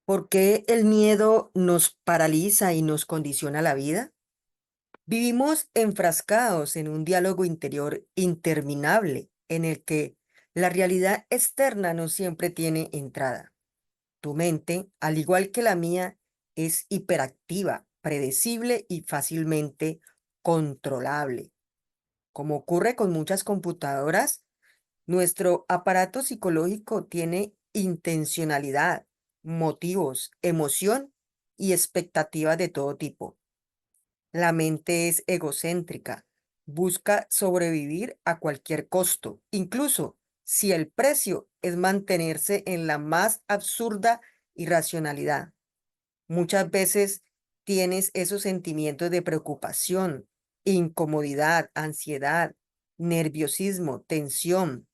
¿Por qué el miedo nos paraliza y nos condiciona la vida? Vivimos enfrascados en un diálogo interior interminable en el que la realidad externa no siempre tiene entrada. Tu mente, al igual que la mía, es hiperactiva, predecible y fácilmente controlable. Como ocurre con muchas computadoras, nuestro aparato psicológico tiene intencionalidad, motivos, emoción y expectativas de todo tipo. La mente es egocéntrica, busca sobrevivir a cualquier costo, incluso si el precio es mantenerse en la más absurda irracionalidad. Muchas veces tienes esos sentimientos de preocupación, incomodidad, ansiedad, nerviosismo, tensión,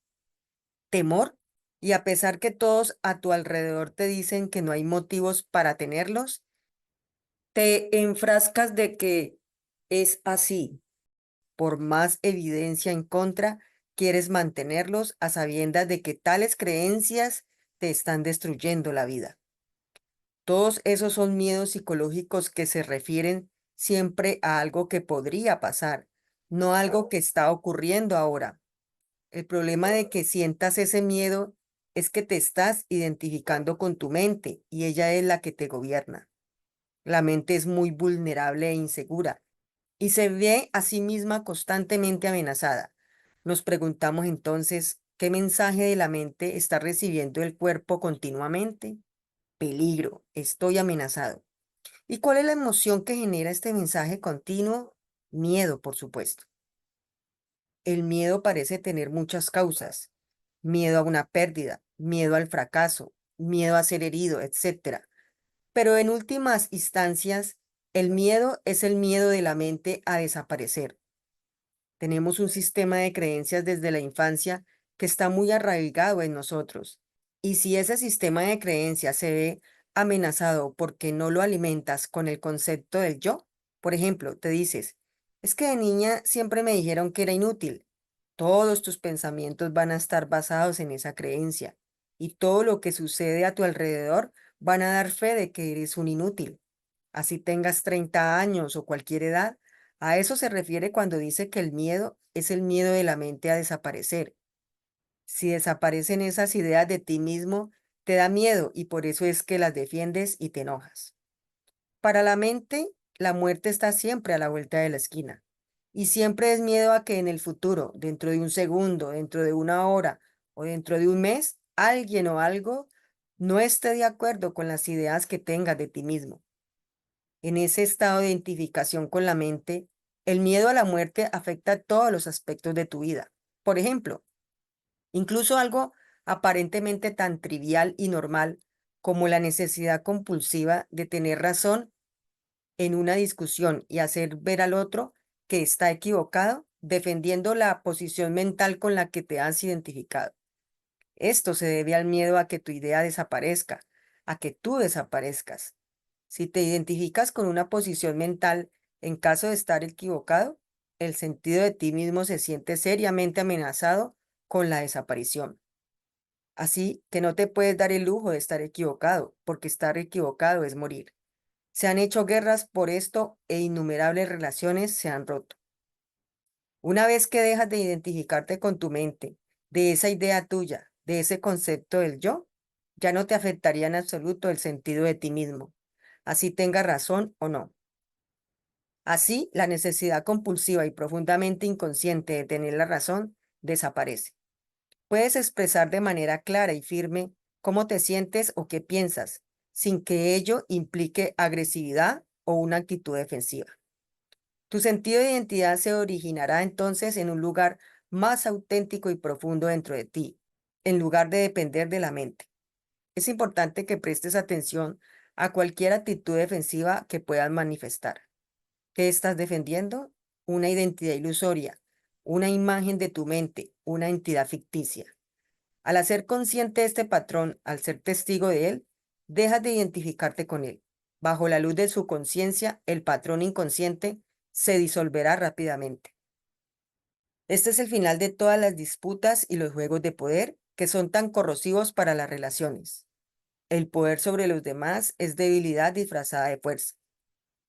temor, y a pesar que todos a tu alrededor te dicen que no hay motivos para tenerlos, te enfrascas de que es así. Por más evidencia en contra, quieres mantenerlos a sabiendas de que tales creencias te están destruyendo la vida. Todos esos son miedos psicológicos que se refieren siempre a algo que podría pasar, no algo que está ocurriendo ahora. El problema de que sientas ese miedo es que te estás identificando con tu mente y ella es la que te gobierna. La mente es muy vulnerable e insegura y se ve a sí misma constantemente amenazada. Nos preguntamos entonces, ¿qué mensaje de la mente está recibiendo el cuerpo continuamente? Peligro, estoy amenazado. ¿Y cuál es la emoción que genera este mensaje continuo? Miedo, por supuesto. El miedo parece tener muchas causas. Miedo a una pérdida, miedo al fracaso, miedo a ser herido, etcétera. Pero en últimas instancias, el miedo es el miedo de la mente a desaparecer. Tenemos un sistema de creencias desde la infancia que está muy arraigado en nosotros. Y si ese sistema de creencias se ve amenazado porque no lo alimentas con el concepto del yo, por ejemplo, te dices, es que de niña siempre me dijeron que era inútil. Todos tus pensamientos van a estar basados en esa creencia y todo lo que sucede a tu alrededor van a dar fe de que eres un inútil. Así tengas 30 años o cualquier edad, a eso se refiere cuando dice que el miedo es el miedo de la mente a desaparecer. Si desaparecen esas ideas de ti mismo, te da miedo y por eso es que las defiendes y te enojas. Para la mente, la muerte está siempre a la vuelta de la esquina. Y siempre es miedo a que en el futuro, dentro de un segundo, dentro de una hora o dentro de un mes, alguien o algo no esté de acuerdo con las ideas que tengas de ti mismo. En ese estado de identificación con la mente, el miedo a la muerte afecta todos los aspectos de tu vida. Por ejemplo, incluso algo aparentemente tan trivial y normal como la necesidad compulsiva de tener razón en una discusión y hacer ver al otro que está equivocado, defendiendo la posición mental con la que te has identificado. Esto se debe al miedo a que tu idea desaparezca, a que tú desaparezcas. Si te identificas con una posición mental en caso de estar equivocado, el sentido de ti mismo se siente seriamente amenazado con la desaparición. Así que no te puedes dar el lujo de estar equivocado, porque estar equivocado es morir. Se han hecho guerras por esto e innumerables relaciones se han roto. Una vez que dejas de identificarte con tu mente, de esa idea tuya, de ese concepto del yo, ya no te afectaría en absoluto el sentido de ti mismo, así tengas razón o no. Así, la necesidad compulsiva y profundamente inconsciente de tener la razón desaparece. Puedes expresar de manera clara y firme cómo te sientes o qué piensas, sin que ello implique agresividad o una actitud defensiva. Tu sentido de identidad se originará entonces en un lugar más auténtico y profundo dentro de ti, en lugar de depender de la mente. Es importante que prestes atención a cualquier actitud defensiva que puedas manifestar. ¿Qué estás defendiendo? Una identidad ilusoria, una imagen de tu mente, una entidad ficticia. Al hacer consciente este patrón, al ser testigo de él, dejas de identificarte con él. Bajo la luz de su conciencia, el patrón inconsciente se disolverá rápidamente. Este es el final de todas las disputas y los juegos de poder que son tan corrosivos para las relaciones. El poder sobre los demás es debilidad disfrazada de fuerza.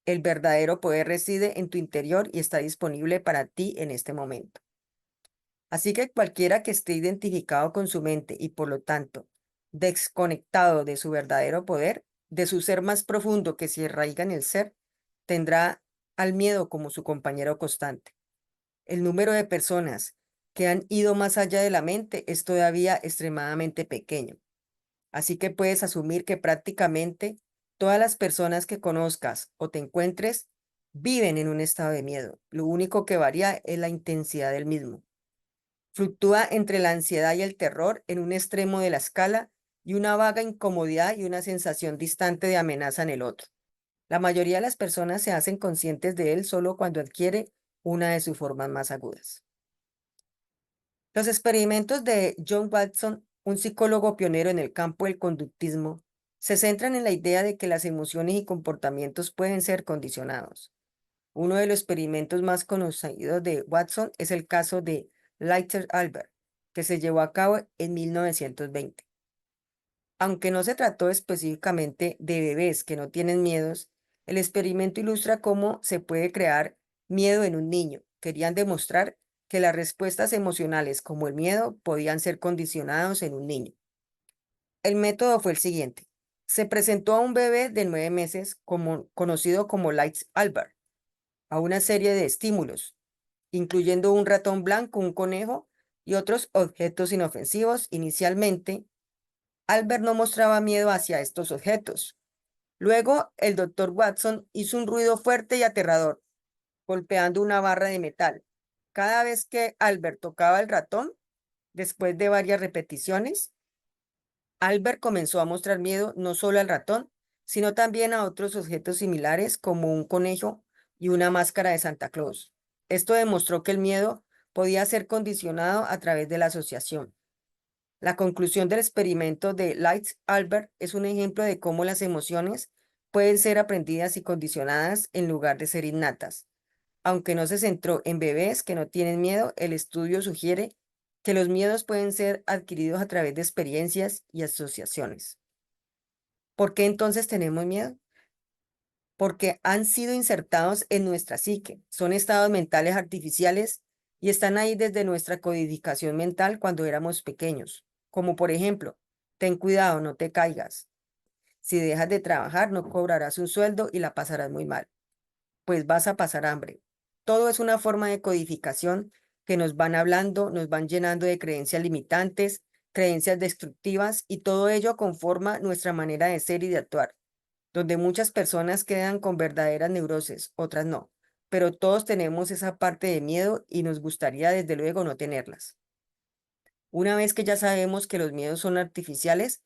El verdadero poder reside en tu interior y está disponible para ti en este momento. Así que cualquiera que esté identificado con su mente y por lo tanto desconectado de su verdadero poder, de su ser más profundo que se arraiga en el ser, tendrá al miedo como su compañero constante. El número de personas que han ido más allá de la mente es todavía extremadamente pequeño. Así que puedes asumir que prácticamente todas las personas que conozcas o te encuentres viven en un estado de miedo. Lo único que varía es la intensidad del mismo. Fluctúa entre la ansiedad y el terror en un extremo de la escala y una vaga incomodidad y una sensación distante de amenaza en el otro. La mayoría de las personas se hacen conscientes de él solo cuando adquiere una de sus formas más agudas. Los experimentos de John Watson, un psicólogo pionero en el campo del conductismo, se centran en la idea de que las emociones y comportamientos pueden ser condicionados. Uno de los experimentos más conocidos de Watson es el caso de Leiter Albert, que se llevó a cabo en 1920. Aunque no se trató específicamente de bebés que no tienen miedos, el experimento ilustra cómo se puede crear miedo en un niño. Querían demostrar que las respuestas emocionales como el miedo podían ser condicionados en un niño. El método fue el siguiente. Se presentó a un bebé de 9 meses, conocido como Lights Albert, a una serie de estímulos, incluyendo un ratón blanco, un conejo y otros objetos inofensivos. Inicialmente, Albert no mostraba miedo hacia estos objetos. Luego, el doctor Watson hizo un ruido fuerte y aterrador, golpeando una barra de metal. Cada vez que Albert tocaba el ratón, después de varias repeticiones, Albert comenzó a mostrar miedo no solo al ratón, sino también a otros objetos similares como un conejo y una máscara de Santa Claus. Esto demostró que el miedo podía ser condicionado a través de la asociación. La conclusión del experimento de Lights Albert es un ejemplo de cómo las emociones pueden ser aprendidas y condicionadas en lugar de ser innatas. Aunque no se centró en bebés que no tienen miedo, el estudio sugiere que los miedos pueden ser adquiridos a través de experiencias y asociaciones. ¿Por qué entonces tenemos miedo? Porque han sido insertados en nuestra psique. Son estados mentales artificiales y están ahí desde nuestra codificación mental cuando éramos pequeños. Como por ejemplo, ten cuidado, no te caigas. Si dejas de trabajar, no cobrarás un sueldo y la pasarás muy mal, pues vas a pasar hambre. Todo es una forma de codificación que nos van hablando, nos van llenando de creencias limitantes, creencias destructivas y todo ello conforma nuestra manera de ser y de actuar, donde muchas personas quedan con verdaderas neurosis, otras no, pero todos tenemos esa parte de miedo y nos gustaría desde luego no tenerlas. Una vez que ya sabemos que los miedos son artificiales,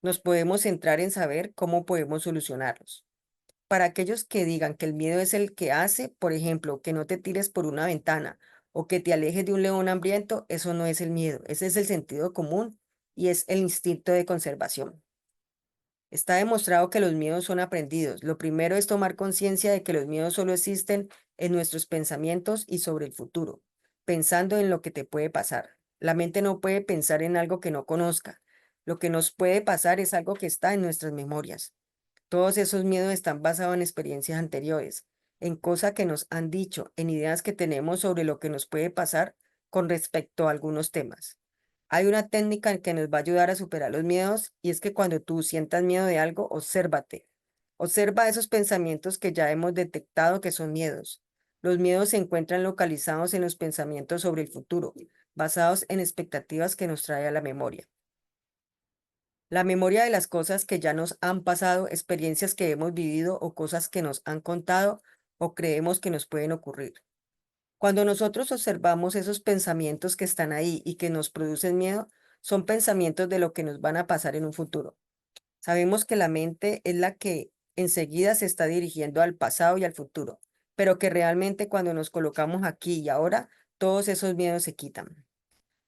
nos podemos centrar en saber cómo podemos solucionarlos. Para aquellos que digan que el miedo es el que hace, por ejemplo, que no te tires por una ventana o que te alejes de un león hambriento, eso no es el miedo, ese es el sentido común y es el instinto de conservación. Está demostrado que los miedos son aprendidos. Lo primero es tomar conciencia de que los miedos solo existen en nuestros pensamientos y sobre el futuro, pensando en lo que te puede pasar. La mente no puede pensar en algo que no conozca. Lo que nos puede pasar es algo que está en nuestras memorias. Todos esos miedos están basados en experiencias anteriores, en cosas que nos han dicho, en ideas que tenemos sobre lo que nos puede pasar con respecto a algunos temas. Hay una técnica que nos va a ayudar a superar los miedos y es que cuando tú sientas miedo de algo, obsérvate. Observa esos pensamientos que ya hemos detectado que son miedos. Los miedos se encuentran localizados en los pensamientos sobre el futuro, basados en expectativas que nos trae a la memoria. La memoria de las cosas que ya nos han pasado, experiencias que hemos vivido o cosas que nos han contado o creemos que nos pueden ocurrir. Cuando nosotros observamos esos pensamientos que están ahí y que nos producen miedo, son pensamientos de lo que nos van a pasar en un futuro. Sabemos que la mente es la que enseguida se está dirigiendo al pasado y al futuro, pero que realmente cuando nos colocamos aquí y ahora, todos esos miedos se quitan.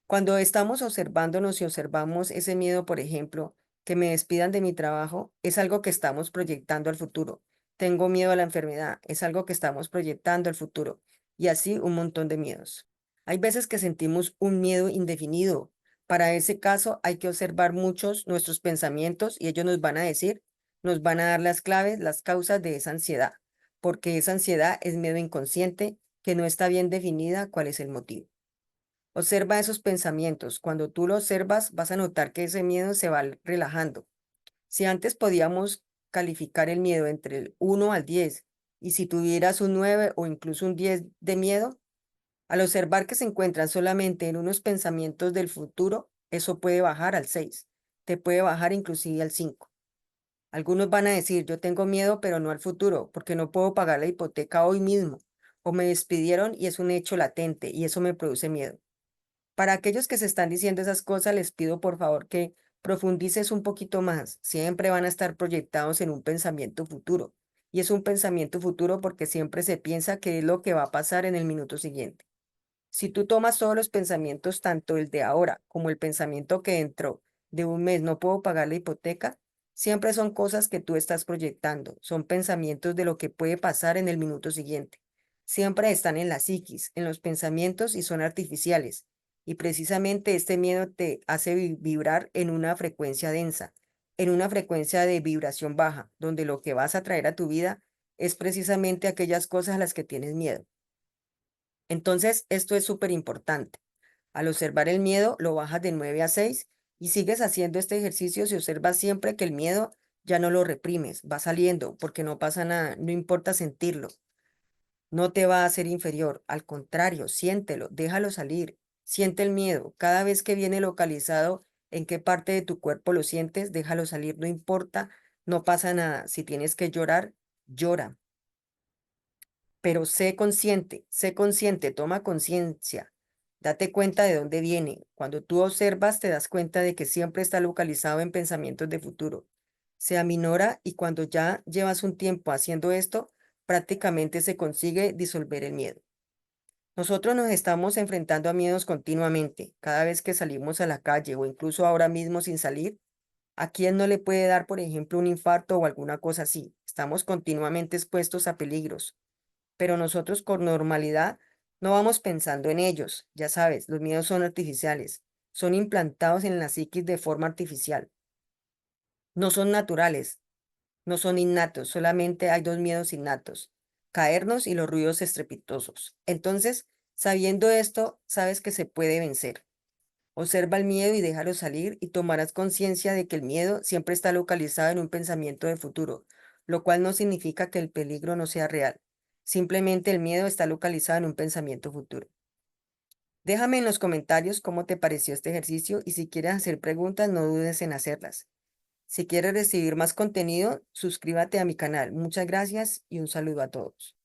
Cuando estamos observándonos y observamos ese miedo, por ejemplo, que me despidan de mi trabajo, es algo que estamos proyectando al futuro. Tengo miedo a la enfermedad, es algo que estamos proyectando al futuro. Y así un montón de miedos. Hay veces que sentimos un miedo indefinido, Para ese caso hay que observar muchos nuestros pensamientos y ellos nos van a decir, nos van a dar las claves, las causas de esa ansiedad, porque esa ansiedad es miedo inconsciente que no está bien definida cuál es el motivo. Observa esos pensamientos. Cuando tú lo observas, vas a notar que ese miedo se va relajando. Si antes podíamos calificar el miedo entre el 1 al 10, y si tuvieras un 9 o incluso un 10 de miedo, al observar que se encuentran solamente en unos pensamientos del futuro, eso puede bajar al 6, te puede bajar inclusive al 5. Algunos van a decir, yo tengo miedo, pero no al futuro, porque no puedo pagar la hipoteca hoy mismo, o me despidieron y es un hecho latente y eso me produce miedo. Para aquellos que se están diciendo esas cosas, les pido por favor que profundices un poquito más. Siempre van a estar proyectados en un pensamiento futuro. Y es un pensamiento futuro porque siempre se piensa que es lo que va a pasar en el minuto siguiente. Si tú tomas todos los pensamientos, tanto el de ahora como el pensamiento que dentro de un mes no puedo pagar la hipoteca, siempre son cosas que tú estás proyectando, son pensamientos de lo que puede pasar en el minuto siguiente. Siempre están en la psiquis, en los pensamientos y son artificiales. Y precisamente este miedo te hace vibrar en una frecuencia densa, en una frecuencia de vibración baja, donde lo que vas a traer a tu vida es precisamente aquellas cosas a las que tienes miedo. Entonces, esto es súper importante. Al observar el miedo, lo bajas de 9 a 6 y sigues haciendo este ejercicio si observas siempre que el miedo ya no lo reprimes, va saliendo porque no pasa nada, no importa sentirlo, no te va a hacer inferior, al contrario, siéntelo, déjalo salir, siente el miedo, cada vez que viene localizado en qué parte de tu cuerpo lo sientes, déjalo salir, no importa, no pasa nada, si tienes que llorar, llora. Pero sé consciente, toma conciencia, date cuenta de dónde viene. Cuando tú observas, te das cuenta de que siempre está localizado en pensamientos de futuro. Se aminora y cuando ya llevas un tiempo haciendo esto, prácticamente se consigue disolver el miedo. Nosotros nos estamos enfrentando a miedos continuamente, cada vez que salimos a la calle o incluso ahora mismo sin salir. ¿A quién no le puede dar, por ejemplo, un infarto o alguna cosa así? Estamos continuamente expuestos a peligros, pero nosotros con normalidad no vamos pensando en ellos. Ya sabes, los miedos son artificiales, son implantados en la psiquis de forma artificial. No son naturales, no son innatos, solamente hay dos miedos innatos, caernos y los ruidos estrepitosos. Entonces, sabiendo esto, sabes que se puede vencer. Observa el miedo y déjalo salir y tomarás conciencia de que el miedo siempre está localizado en un pensamiento de futuro, lo cual no significa que el peligro no sea real. Simplemente el miedo está localizado en un pensamiento futuro. Déjame en los comentarios cómo te pareció este ejercicio y si quieres hacer preguntas, no dudes en hacerlas. Si quieres recibir más contenido, suscríbete a mi canal. Muchas gracias y un saludo a todos.